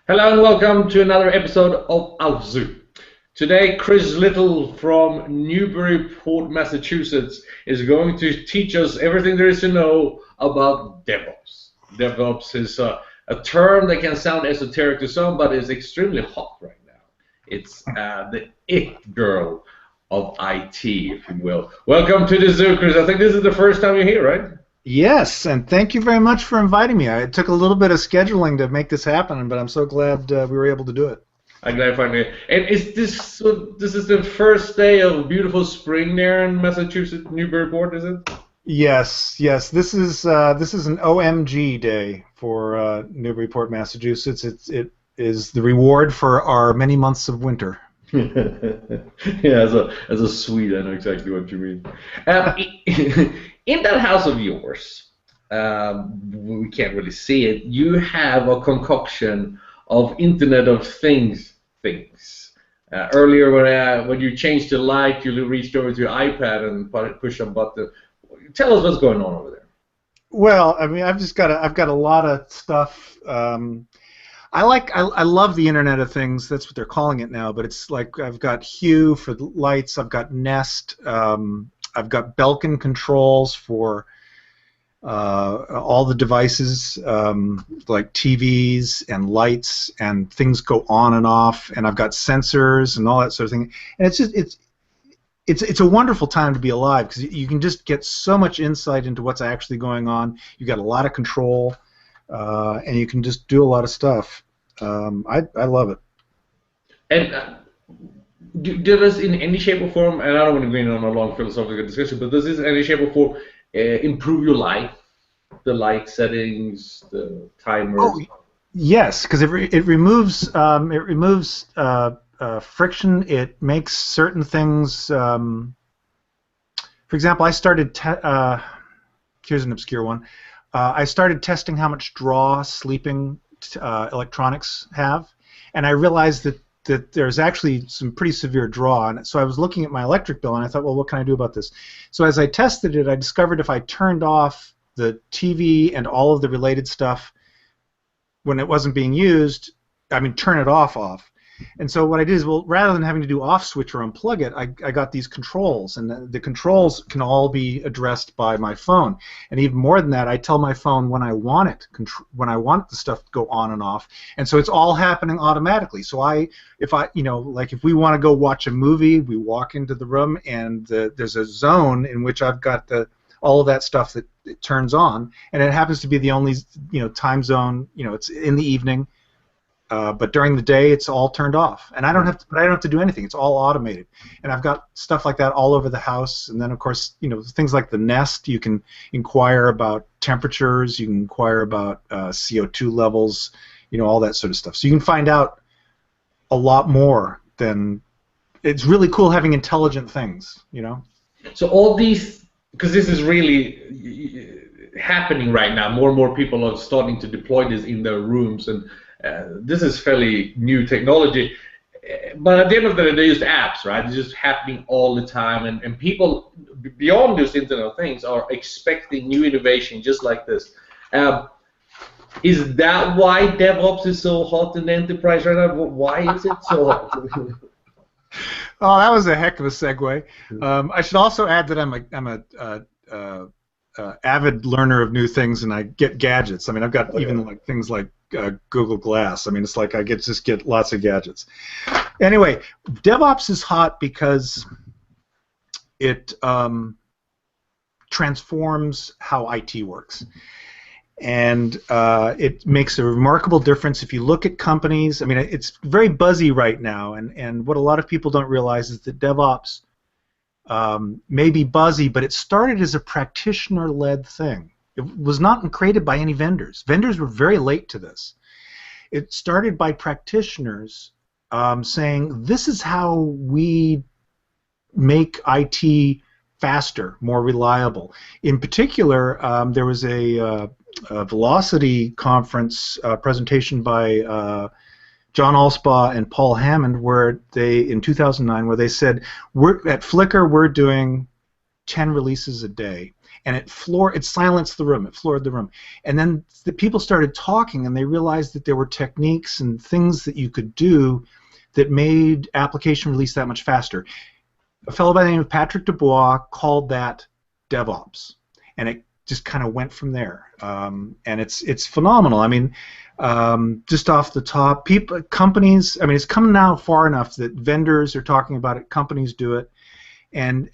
Hello and welcome to another episode of Alfzu. Today, Chris Little from Newburyport, Massachusetts, is going to teach us everything there is to know about DevOps. DevOps is a term that can sound esoteric to some, but is extremely hot right now. It's the it girl of IT, if you will. Welcome to the zoo, Chris. I think this is the first time you're here, right? Yes, and thank you very much for inviting me. It took a little bit of scheduling to make this happen, but I'm so glad we were able to do it. I'm glad I finally. And is this this is the first day of beautiful spring there in Massachusetts, Newburyport, is it? Yes. This is an OMG day for Newburyport, Massachusetts. It is the reward for our many months of winter. Yeah, as a Swede, I know exactly what you mean. In that house of yours, we can't really see it. You have a concoction of Internet of Things. Earlier, when you changed the light, you reached over to your iPad and pushed a button. Tell us what's going on over there. Well, I mean, I've got a lot of stuff. I love the Internet of Things. That's what they're calling it now. But it's like I've got Hue for the lights. I've got Nest. I've got Belkin controls for all the devices, like TVs and lights, and things go on and off. And I've got sensors and all that sort of thing. And it's a wonderful time to be alive because you can just get so much insight into what's actually going on. You've got a lot of control, and you can just do a lot of stuff. I love it. And does in any shape or form, and I don't want to go in on a long philosophical discussion, but does this in any shape or form improve your life? The light settings, the timers? Oh, yes, because it removes friction. It makes certain things. For example, I started. Here's an obscure one. I started testing how much draw sleeping electronics have, and I realized that there's actually some pretty severe draw. And so I was looking at my electric bill, and I thought, well, what can I do about this? So as I tested it, I discovered if I turned off the TV and all of the related stuff when it wasn't being used, I mean, turn it off. And so what I did is, well, rather than having to do off switch or unplug it, I got these controls, and the controls can all be addressed by my phone. And even more than that, I tell my phone when I want it, when I want the stuff to go on and off, and so it's all happening automatically. So if we want to go watch a movie, we walk into the room, and there's a zone in which I've got all of that stuff that it turns on, and it happens to be the only time zone. It's in the evening. But during the day, it's all turned off, and I don't have to do anything. It's all automated, and I've got stuff like that all over the house. And then, of course, things like the Nest. You can inquire about temperatures. You can inquire about CO2 levels. All that sort of stuff. So you can find out a lot more than. It's really cool having intelligent things. So all these, because this is really happening right now. More and more people are starting to deploy this in their rooms, and this is fairly new technology, but at the end of the day, they're just apps, right? It's just happening all the time, and people beyond this Internet of Things are expecting new innovation just like this. Is that why DevOps is so hot in the enterprise right now? Why is it so hot? Oh, that was a heck of a segue. I should also add that I'm a avid learner of new things, and I get gadgets. I mean, I've got even like things like Google Glass. I mean, it's like I just get lots of gadgets. Anyway, DevOps is hot because it transforms how IT works, and it makes a remarkable difference. If you look at companies, I mean, it's very buzzy right now, and what a lot of people don't realize is that DevOps may be buzzy, but it started as a practitioner-led thing. It was not created by any vendors. Vendors were very late to this. It started by practitioners saying, this is how we make IT faster, more reliable. In particular, there was a Velocity conference presentation by John Allspaw and Paul Hammond, where in 2009, where they said, at Flickr, we're doing 10 releases a day. and it silenced the room, it floored the room. And then the people started talking, and they realized that there were techniques and things that you could do that made application release that much faster. A fellow by the name of Patrick Dubois called that DevOps, and it just kind of went from there. And it's phenomenal. I mean, just off the top, companies. I mean, it's come now far enough that vendors are talking about it. Companies do it, and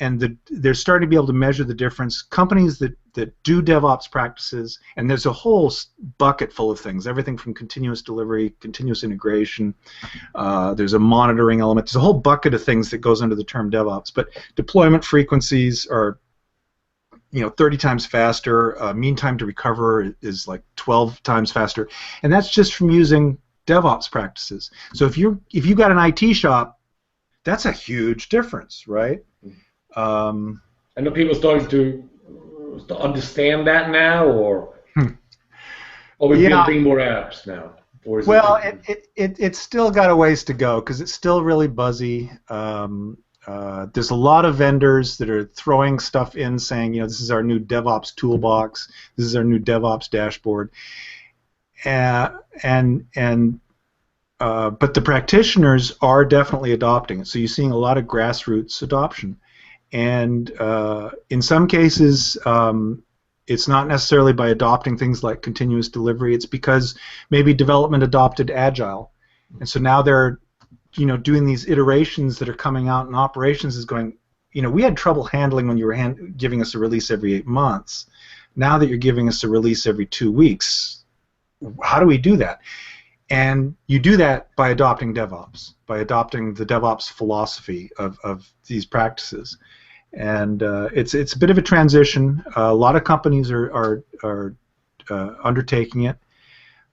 they're starting to be able to measure the difference. Companies that do DevOps practices, and there's a whole bucket full of things. Everything from continuous delivery, continuous integration. There's a monitoring element. There's a whole bucket of things that goes under the term DevOps. But deployment frequencies are 30 times faster. Mean time to recover is like 12 times faster, and that's just from using DevOps practices. So if you got an IT shop, that's a huge difference, right? I know people starting to understand that now, or we're building more apps now. Or is it's still got a ways to go because it's still really buzzy. There's a lot of vendors that are throwing stuff in, saying, this is our new DevOps toolbox, this is our new DevOps dashboard, but the practitioners are definitely adopting it. So you're seeing a lot of grassroots adoption, and in some cases, it's not necessarily by adopting things like continuous delivery. It's because maybe development adopted Agile, and so now they're doing these iterations that are coming out, and operations is going, we had trouble handling when you were giving us a release every 8 months. Now that you're giving us a release every 2 weeks, how do we do that? And you do that by adopting DevOps, by adopting the DevOps philosophy of these practices. And it's a bit of a transition. A lot of companies are undertaking it.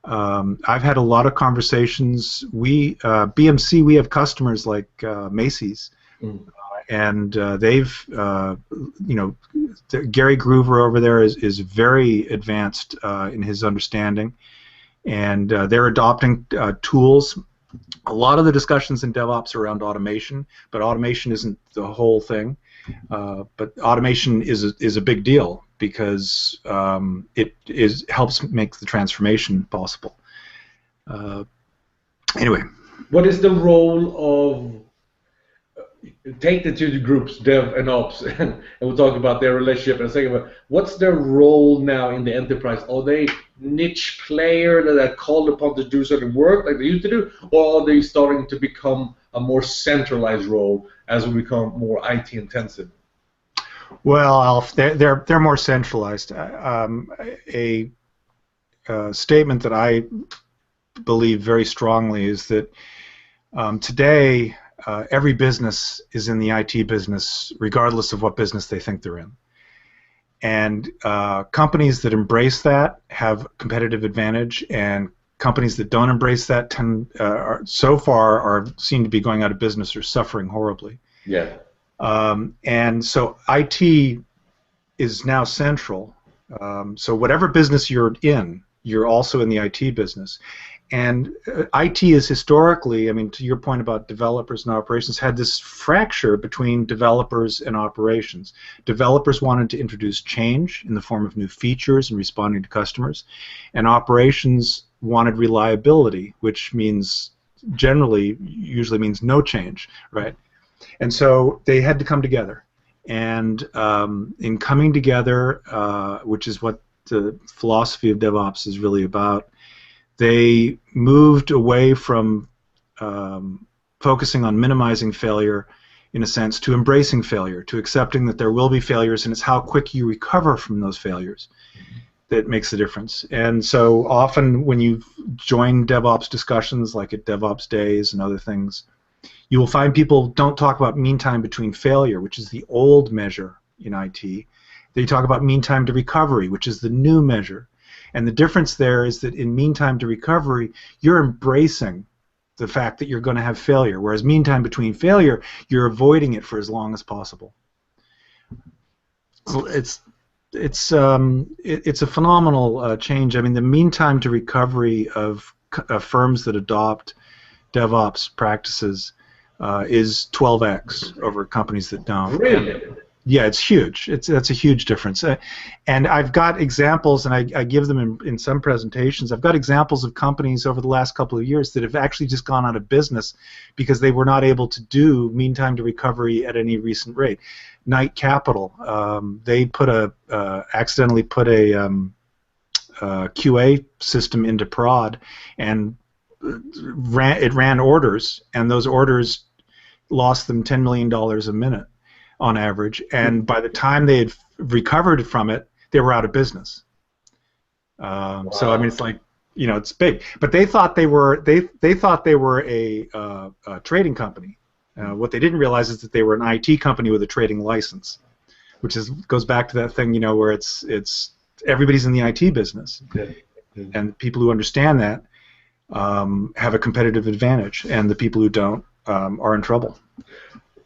I've had a lot of conversations. BMC, we have customers like Macy's, and they've, Gary Groover over there is very advanced in his understanding, and they're adopting tools. A lot of the discussions in DevOps are around automation, but automation isn't the whole thing. But automation is a big deal because it helps make the transformation possible. Anyway, what is the role of take the two groups, Dev and Ops, and we'll talk about their relationship in a second. But what's their role now in the enterprise? Are they niche player that are called upon to do certain work like they used to do, or are they starting to become a more centralized role as we become more IT intensive? Well, Alf, they're more centralized. A statement that I believe very strongly is that today every business is in the IT business, regardless of what business they think they're in. And companies that embrace that have competitive advantage, and companies that don't embrace that so far seem to be going out of business or suffering horribly. Yeah. And so IT is now central. So whatever business you're in, you're also in the IT business. And IT is historically, I mean, to your point about developers and operations, had this fracture between developers and operations. Developers wanted to introduce change in the form of new features and responding to customers, and operations wanted reliability, which means usually means no change, right? And so they had to come together. And in coming together, which is what the philosophy of DevOps is really about, they moved away from focusing on minimizing failure, in a sense, to embracing failure, to accepting that there will be failures, and it's how quick you recover from those failures that makes the difference. And so often when you join DevOps discussions, like at DevOps Days and other things, you will find people don't talk about mean time between failure, which is the old measure in IT. They talk about mean time to recovery, which is the new measure. And the difference there is that in mean time to recovery, you're embracing the fact that you're going to have failure, whereas mean time between failure, you're avoiding it for as long as possible. So it's a phenomenal change. I mean, the mean time to recovery of firms that adopt DevOps practices is 12x over companies that don't. Really? Yeah, it's huge. That's a huge difference. And I've got examples, and I give them in some presentations. I've got examples of companies over the last couple of years that have actually just gone out of business because they were not able to do mean time to recovery at any recent rate. Knight Capital, they accidentally put a QA system into prod, and it ran orders, and those orders lost them $10 million a minute on average, and by the time they had recovered from it, they were out of business. Wow. So I mean, it's like, it's big. But they thought they were a trading company. What they didn't realize is that they were an IT company with a trading license, which goes back to that thing, where it's everybody's in the IT business, and people who understand that have a competitive advantage, and the people who don't are in trouble.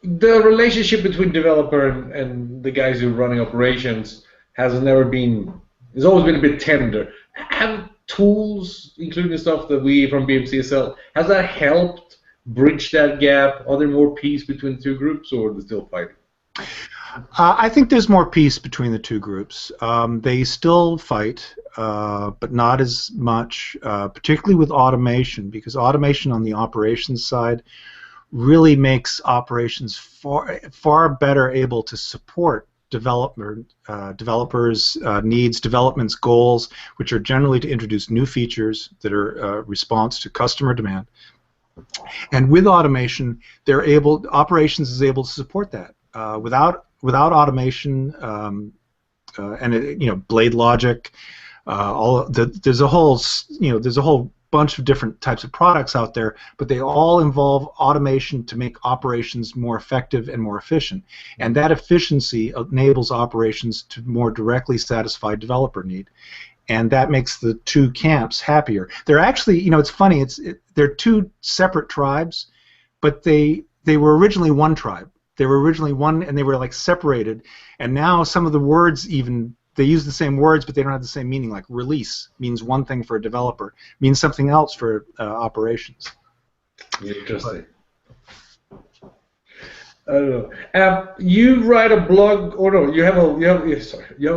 The relationship between developer and the guys who are running operations has always been a bit tender. Have tools, including the stuff that we from BMC sell, has that helped bridge that gap? Are there more peace between the two groups, or are they still fighting? I think there's more peace between the two groups. They still fight, but not as much, particularly with automation, because automation on the operations side really makes operations far better able to support developers' needs, development's goals, which are generally to introduce new features that are response to customer demand. And with automation, operations is able to support that. Without automation, and blade logic, there's a whole bunch of different types of products out there, but they all involve automation to make operations more effective and more efficient. And that efficiency enables operations to more directly satisfy developer need. And that makes the two camps happier. They're actually, it's funny, they're two separate tribes, but they were originally one tribe. They were originally one, and they were like separated. And now some of the words they use the same words, but they don't have the same meaning. Like release means one thing for a developer, means something else for operations. Interesting. I don't know. You write a blog, or no? You have a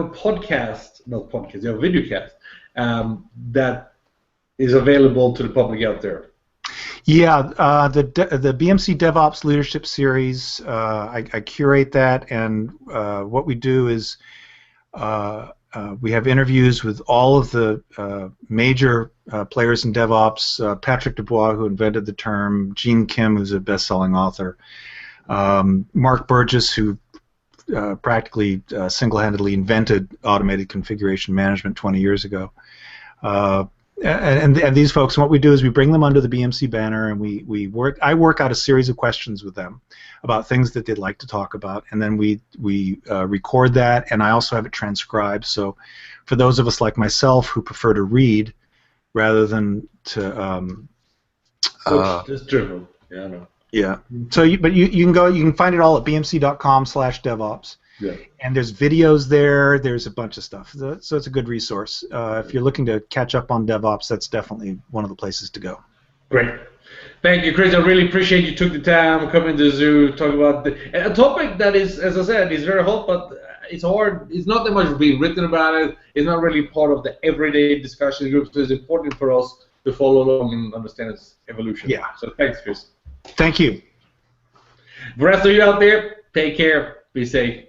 podcast, not podcast. You have a videocast that is available to the public out there. Yeah, the BMC DevOps Leadership Series. I curate that, and what we do is we have interviews with all of the major players in DevOps. Patrick Dubois, who invented the term, Gene Kim, who's a best-selling author, Mark Burgess, who practically single-handedly invented automated configuration management 20 years ago. And these folks, what we do is we bring them under the BMC banner, and I work out a series of questions with them about things that they'd like to talk about, and then we record that, and I also have it transcribed. So for those of us like myself who prefer to read rather than to just dribble. Yeah, I know. Yeah. So you can find it all at bmc.com/devops. Yeah. And there's videos there. There's a bunch of stuff. So it's a good resource. If you're looking to catch up on DevOps, that's definitely one of the places to go. Great. Thank you, Chris. I really appreciate you took the time coming to the zoo, talk about a topic that is, as I said, is very hot, but it's hard. It's not that much being written about it. It's not really part of the everyday discussion groups. So it's important for us to follow along and understand its evolution. Yeah. So thanks, Chris. Thank you. The rest of you out there, take care. Be safe.